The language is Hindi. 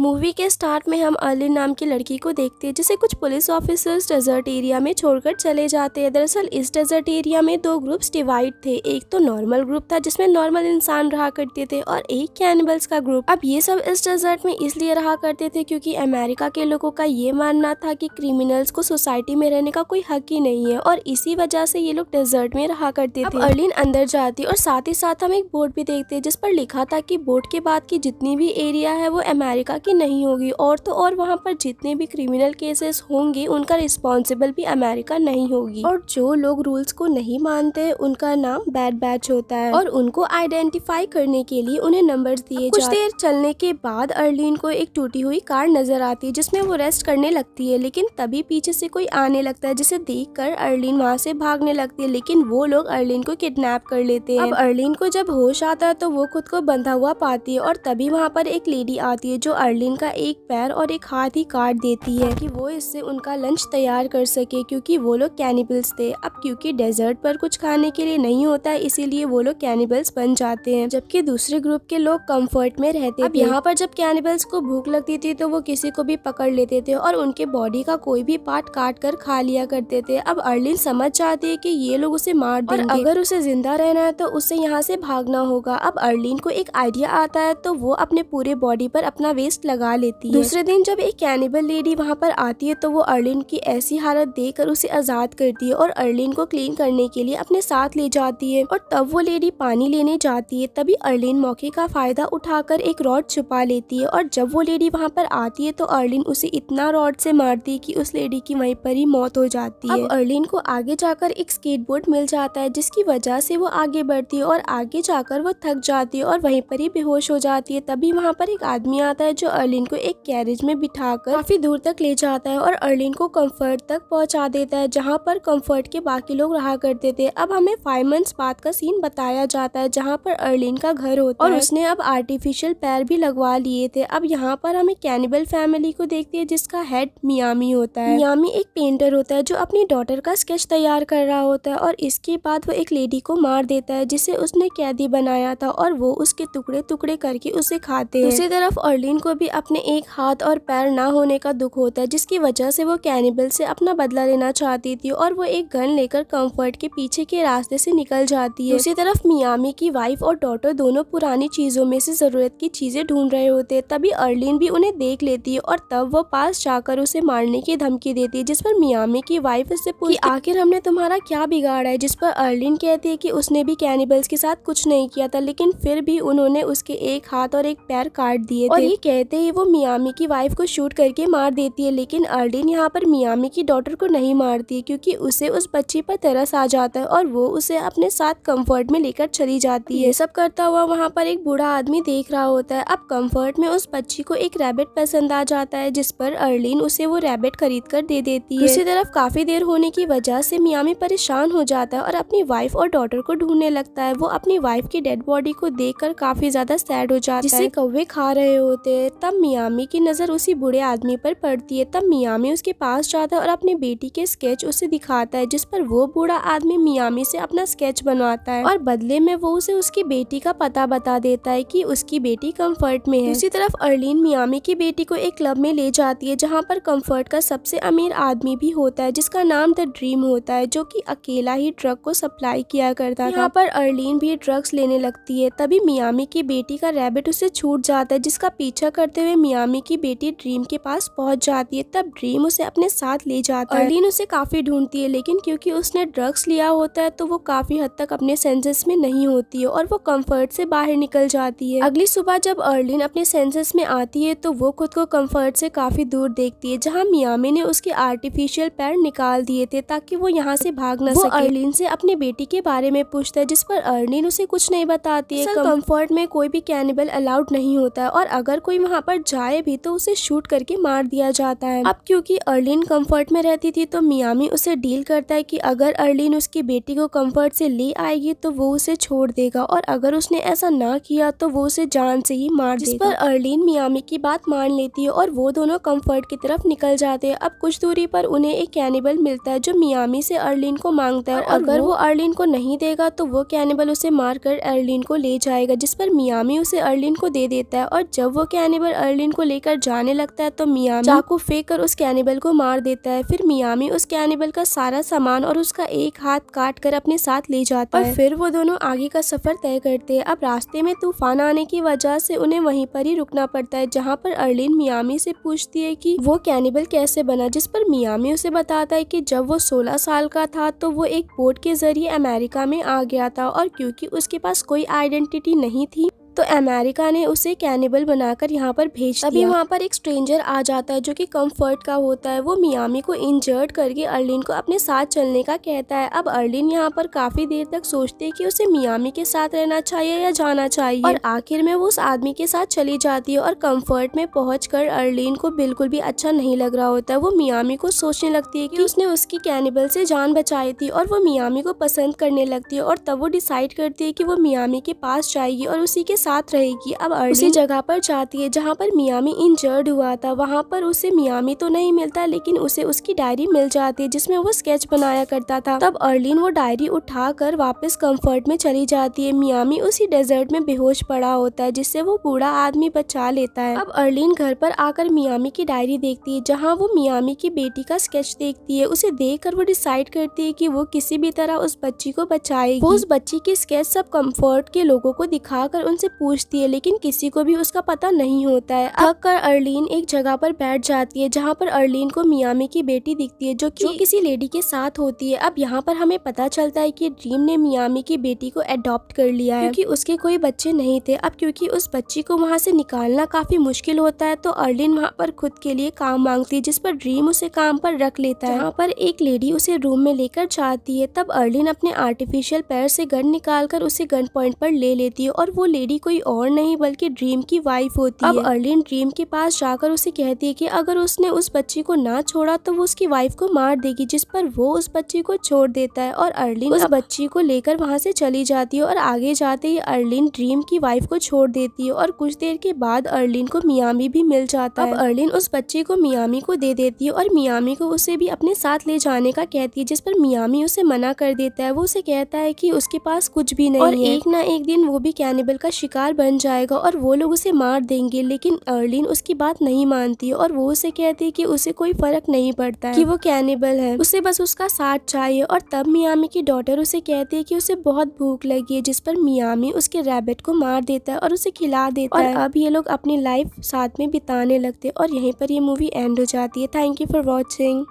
मूवी के स्टार्ट में हम अर्लिन नाम की लड़की को देखते हैं जिसे कुछ पुलिस ऑफिसर्स डेजर्ट एरिया में छोड़कर चले जाते हैं। दरअसल इस डेजर्ट एरिया में दो ग्रुप्स डिवाइड थे। एक तो नॉर्मल ग्रुप था जिसमें नॉर्मल इंसान रहा करते थे और एक कैनिबल्स का ग्रुप। अब ये सब इस डेजर्ट में इसलिए रहा करते थे क्योंकि अमेरिका के लोगों का ये मानना था कि क्रिमिनल्स को सोसाइटी में रहने का कोई हक ही नहीं है और इसी वजह से ये लोग डेजर्ट में रहा करते थे। अर्लिन अंदर जाती और साथ ही साथ हम एक बोर्ड भी देखते जिस पर लिखा था कि बोर्ड के बाद की जितनी भी एरिया है वो अमेरिका की नहीं होगी और तो और वहाँ पर जितने भी क्रिमिनल केसेस होंगे उनका रिस्पॉन्सिबल भी अमेरिका नहीं होगी और जो लोग रूल्स को नहीं मानते उनका नाम बैड बैच होता है और उनको आइडेंटिफाई करने के लिए उन्हें नंबर्स दिए कुछ देर चलने के बाद अर्लिन को एक टूटी हुई कार नजर आती है जिसमें वो रेस्ट करने लगती है, लेकिन तभी पीछे से कोई आने लगता है जिसे देखकर अर्लिन वहाँ से भागने लगती है, लेकिन वो लोग अर्लिन को किडनैप कर लेते हैं। अब अर्लिन को जब होश आता है तो वो खुद को बंधा हुआ पाती है और तभी वहाँ पर एक लेडी आती है जो अर्लिन का एक पैर और एक हाथ ही काट देती है कि वो इससे उनका लंच तैयार कर सके क्योंकि वो लोग कैनिबल्स थे। अब क्योंकि डेजर्ट पर कुछ खाने के लिए नहीं होता है इसीलिए वो लोग कैनिबल्स बन जाते हैं, जबकि दूसरे ग्रुप के लोग कंफर्ट में रहते थे। अब यहाँ पर जब कैनिबल्स को भूख लगती थी तो वो किसी को भी पकड़ लेते थे और उनके बॉडी का कोई भी पार्ट काट कर खा लिया करते थे। अब अर्लिन समझ जाती है कि ये लोग उसे मार देंगे और अगर उसे जिंदा रहना है तो उसे यहाँ से भागना होगा। अब अर्लिन को एक आइडिया आता है तो वो अपने पूरे बॉडी पर अपना वेस्ट लगा लेती है। दूसरे दिन जब एक कैनिबल लेडी वहाँ पर आती है तो वो अर्लिन की ऐसी हालत देखकर उसे आजाद करती है और अर्लिन को क्लीन करने के लिए अपने साथ ले जाती है और तब वो लेडी पानी लेने जाती है। तभी अर्लिन मौके का फायदा उठाकर एक रॉड छुपा लेती है और जब वो लेडी वहाँ पर आती है तो अर्लिन उसे इतना रॉड से मारती है कि उस लेडी की वहीं पर ही मौत हो जाती है। अब अर्लिन को आगे जाकर एक स्केटबोर्ड मिल जाता है जिसकी वजह से वो आगे बढ़ती है और आगे जाकर वो थक जाती है और वहीं पर ही बेहोश हो जाती है। तभी वहाँ पर एक आदमी आता है जो अर्लिन को एक कैरेज में बिठाकर काफी दूर तक ले जाता है और अर्लिन को कंफर्ट तक पहुँचा देता है जहाँ पर कंफर्ट के बाकी लोग रहा करते थे। अब हमें 5 मंथ्स बाद का सीन बताया जाता है जहाँ पर अर्लिन का घर होता है और उसने अब आर्टिफिशियल पैर भी लगवा लिए थे। अब यहाँ पर हमें कैनिबल फैमिली को देखते हैं जिसका हेड मियामी होता है। मियामी एक पेंटर होता है जो अपनी डॉटर का स्केच तैयार कर रहा होता है और इसके बाद वो एक लेडी को मार देता है जिसे उसने कैदी बनाया था और वो उसके टुकड़े टुकड़े करके उसे खाते हैं। दूसरी तरफ अर्लिन को भी अपने एक हाथ और पैर ना होने का दुख होता है जिसकी वजह से वो कैनिबल से अपना बदला लेना चाहती थी और वो एक गन लेकर कंफर्ट के पीछे के रास्ते से निकल जाती है। दूसरी तरफ मियामी की वाइफ और डॉटर दोनों पुरानी चीजों में से जरूरत की चीजें ढूंढ रहे होते। तभी अर्लिन भी उन्हें देख लेती है और तब वो पास जाकर उसे मारने की धमकी देती है, जिस पर मियामी की वाइफ उससे पूछती है आखिर हमने तुम्हारा क्या बिगाड़ा है, जिस पर अर्लिन कहती है कि उसने भी कैनिबल्स के साथ कुछ नहीं किया था लेकिन फिर भी उन्होंने उसके एक हाथ और एक पैर काट दिए थे। और ये कहते ही वो मियामी की वाइफ को शूट करके मार देती है, लेकिन अर्लिन यहाँ पर मियामी की डॉटर को नहीं मारती है क्योंकि उसे उस बच्ची पर तरस आ जाता है और वो उसे अपने साथ कंफर्ट में लेकर चली जाती है। ये सब करता हुआ वहाँ पर एक बूढ़ा आदमी देख रहा होता है। अब कंफर्ट में उस बच्ची को एक रैबिट पसंद आ जाता है जिस पर अर्लिन उसे वो रैबिट खरीद कर दे देती है। दूसरी तरफ काफी देर होने की वजह से मियामी परेशान हो जाता है और अपनी वाइफ और डॉटर को ढूंढने लगता है। वो अपनी वाइफ की डेड बॉडी को देखकर काफी ज्यादा सैड हो जाता है जिसे कौवे खा रहे होते हैं। तब मियामी की नजर उसी बूढ़े आदमी पर पड़ती है। तब मियामी उसके पास जाता है और अपनी बेटी के स्केच उसे दिखाता है जिस पर वो बूढ़ा आदमी मियामी से अपना स्केच बनवाता है और बदले में वो उसे उसकी बेटी का पता बता देता है कि उसकी बेटी कंफर्ट में है। दूसरी तरफ अर्लिन मियामी की बेटी को एक क्लब में ले जाती है जहाँ पर कंफर्ट का सबसे अमीर आदमी भी होता है जिसका नाम द ड्रीम होता है जो कि अकेला ही ड्रग को सप्लाई किया करता था। यहाँ पर अर्लिन भी ड्रग्स लेने लगती है। तभी मियामी की बेटी का रैबिट उसे छूट जाता है जिसका पीछा करते हुए मियामी की बेटी ड्रीम के पास पहुंच जाती है। तब ड्रीम उसे अपने साथ ले जाता है। अर्लिन उसे काफी ढूंढती है लेकिन क्योंकि उसने ड्रग्स लिया होता है तो वो काफी हद तक अपने सेंसेस में नहीं होती है और वो कंफर्ट से बाहर निकल जाती है। अगली सुबह जब अर्लिन अपने सेंसेस में आती है तो वो खुद को कंफर्ट से काफी दूर देखती है जहाँ मियामी ने उसके आर्टिफिशियल पैर निकाल दिए थे ताकि वो यहाँ से भाग न सके। अर्लिन से अपनी बेटी के बारे में पूछता है जिस पर अर्लिन उसे कुछ नहीं बताती है। कंफर्ट में कोई भी कैनिबल अलाउड नहीं होता है और अगर कोई वहाँ पर जाए भी तो उसे शूट करके मार दिया जाता है। अब क्योंकि अर्लिन कंफर्ट में रहती थी तो मियामी उसे डील करता है कि अगर अर्लिन उसकी बेटी को कंफर्ट से ले आएगी तो वो उसे छोड़ देगा और अगर उसने ऐसा ना किया तो वो उसे जान से ही मार देगा। जिस पर अर्लिन मियामी की बात मान लेती है और वो दोनों कंफर्ट की तरफ निकल जाते हैं। अब कुछ दूरी पर उन्हें एक कैनिबल मिलता है जो मियामी से अर्लिन को मांगता है और अगर वो अर्लिन को नहीं देगा तो वो कैनिबल उसे मारकर अर्लिन को ले जाएगा, जिस पर मियामी उसे अर्लिन को दे देता है। और जब वो कैनिबल अर्लिन को लेकर जाने लगता है तो मियामी चाकू फेंक कर उस कैनिबल को मार देता है। फिर मियामी उस कैनिबल का सारा सामान और उसका एक हाथ काट कर अपने साथ ले जाता है और फिर वो दोनों आगे का सफर तय करते हैं। अब रास्ते में तूफान आने की वजह से उन्हें वहीं पर ही रुकना पड़ता है, जहाँ पर अर्लिन मियामी से पूछती है कि वो कैनिबल कैसे बना, जिस पर मियामी उसे बताता है कि जब वो 16 साल का था तो वो एक बोट के जरिए अमेरिका में आ गया था और क्योंकि उसके पास कोई आइडेंटिटी नहीं थी तो अमेरिका ने उसे कैनिबल बनाकर यहाँ पर भेज दिया। तभी वहाँ पर एक स्ट्रेंजर आ जाता है जो कि कंफर्ट का होता है। वो मियामी को इंजर्ड करके अर्लिन को अपने साथ चलने का कहता है। अब अर्लिन यहाँ पर काफी देर तक सोचती है कि उसे मियामी के साथ रहना चाहिए या जाना चाहिए और आखिर में वो उस आदमी के साथ चली जाती है और कंफर्ट में पहुंचकर अर्लिन को बिल्कुल भी अच्छा नहीं लग रहा होता है। वो मियामी को सोचने लगती है कि उसने उसकी कैनिबल से जान बचाई थी और वो मियामी को पसंद करने लगती है और तब वो डिसाइड करती है कि वो मियामी के पास जाएगी और उसी के साथ रहेगी। अब उसी जगह पर जाती है जहाँ पर मियामी इंजर्ड हुआ था। वहाँ पर उसे मियामी तो नहीं मिलता लेकिन उसे उसकी डायरी मिल जाती है जिसमें वो स्केच बनाया करता था। तब अर्लिन वो डायरी उठाकर वापस कंफर्ट में चली जाती है। मियामी उसी डेजर्ट में बेहोश पड़ा होता है जिससे वो बूढ़ा आदमी बचा लेता है। अब अर्लिन घर पर आकर मियामी की डायरी देखती है जहाँ वो मियामी की बेटी का स्केच देखती है। उसे देखकर वो डिसाइड करती है कि वो किसी भी तरह उस बच्ची को बचाएगी। वो उस बच्ची की स्केच सब कंफर्ट के लोगों को दिखाकर उनसे पूछती है लेकिन किसी को भी उसका पता नहीं होता है। थक कर अर्लिन एक जगह पर बैठ जाती है जहाँ पर अर्लिन को मियामी की बेटी दिखती है जो किसी लेडी के साथ होती है। अब यहाँ पर हमें पता चलता है कि ड्रीम ने मियामी की बेटी को अडॉप्ट कर लिया है क्योंकि उसके कोई बच्चे नहीं थे। अब क्योंकि उस बच्ची को वहाँ से निकालना काफी मुश्किल होता है तो अर्लिन वहाँ पर खुद के लिए काम मांगती है जिस पर ड्रीम उसे काम पर रख लेता है। यहाँ पर एक लेडी उसे रूम में लेकर जाती है। तब अर्लिन अपने आर्टिफिशियल पैर से गन निकालकर उसे गन पॉइंट पर ले लेती है और वो लेडी कोई और नहीं बल्कि ड्रीम की वाइफ होती है। अब अर्लिन ड्रीम के पास जाकर उसे कहती है कि अगर उसने उस बच्ची को ना छोड़ा तो वो उसकी वाइफ को मार देगी, जिस पर वो उस बच्ची को छोड़ देता है और अर्लिन उस बच्ची को लेकर वहाँ से चली जाती है और आगे जाते ही अर्लिन ड्रीम की वाइफ को छोड़ देती है और कुछ देर के बाद अर्लिन को मियामी भी मिल जाता है। अब अर्लिन उस बच्ची को मियामी को दे देती है और मियामी को उसे भी अपने साथ ले जाने का कहती है, जिस पर मियामी उसे मना कर देता है। वो उसे कहता है कि उसके पास कुछ भी नहीं है और एक ना एक दिन वो भी कैनिबल का शिकार बन जाएगा और वो लोग उसे मार देंगे। लेकिन अर्लिन उसकी बात नहीं मानती और वो उसे कहती है कि उसे कोई फर्क नहीं पड़ता है कि वो कैनिबल है, उसे बस उसका साथ चाहिए। और तब मियामी की डॉटर उसे कहती है कि उसे बहुत भूख लगी है, जिस पर मियामी उसके रैबिट को मार देता है और उसे खिला देता है। अब ये लोग अपनी लाइफ साथ में बिताने लगते हैं और यहीं पर ये मूवी एंड हो जाती है। Thank you for watching.